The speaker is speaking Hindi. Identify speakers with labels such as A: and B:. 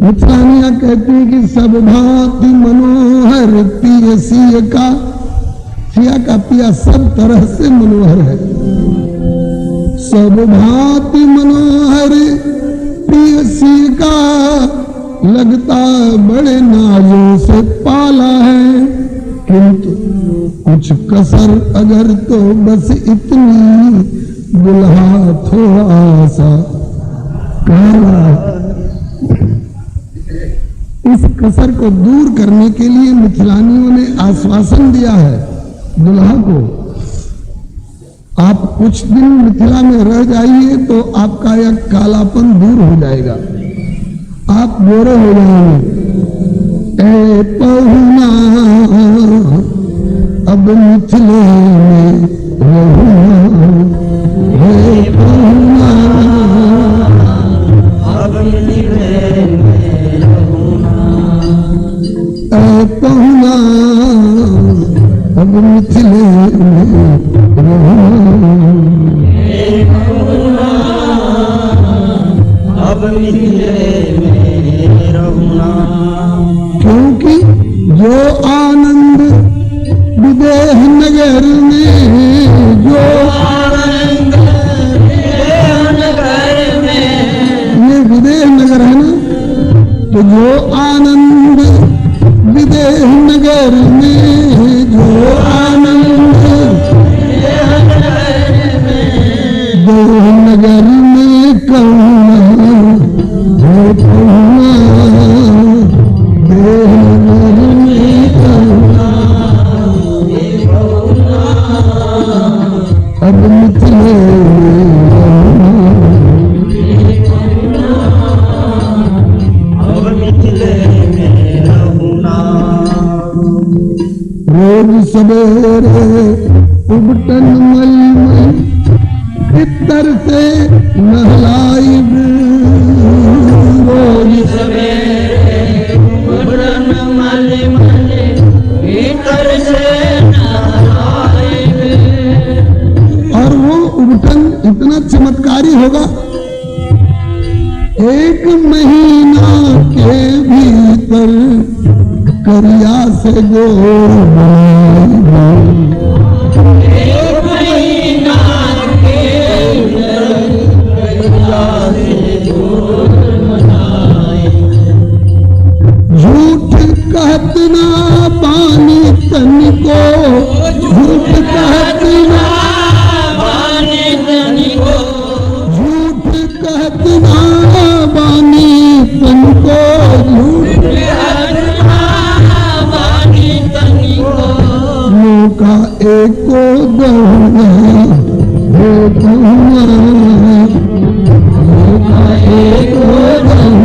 A: मिथिलानिया कहती है कि सब भांति मनोहर पिय सिय का, सिया का पिया सब तरह से मनोहर है। सब भांति मनोहर पिय सिय का, लगता बड़े नाजों से पाला है, किंतु कुछ कसर अगर तो बस इतनी, दुल्हा थोड़ा सा काला। इस कसर को दूर करने के लिए मिथिलानियों ने आश्वासन दिया है दुल्हा को, आप कुछ दिन मिथिला में रह जाइए तो आपका यह कालापन दूर हो जाएगा, आप गोरे हो जाएंगे। ए पहुना अब मिथिले में रहूं, हे पहुना अब मिथिले में रहूं, ए पहुना अब मिथिले में रहूं, हे पहुना अब मिथिले में रहूं। क्योंकि जो आनंद विदेह नगर में, जो आनंद विदेह नगर में, ये विदेह नगर है ना, तो जो आनंद विदेह नगर में, जो आनंद विदेह नगर में कहूँ हे कहूँ, देह नगर में कहूँ अब मिथिले अब मिथिले में रहूं। रोज सवेरे उबटन मलमल भीतर से नहलाई, रोज सवेरे उबटन मलमल भीतर से नहलाई। और वो उबटन इतना चमत्कारी होगा, 1 महीना के भीतर करिया से गोर बनाएगा, 1 महीना के करिया से गोर बनाएगा। झूठ कहत ना बानी तन को, झूठ कहत ना बानी तन को, झूठ कहत ना बानी तन को, झूठ कहत ना बानी तन को, मौका एको दूंगा हे दूंगा, मौका एको दूंगा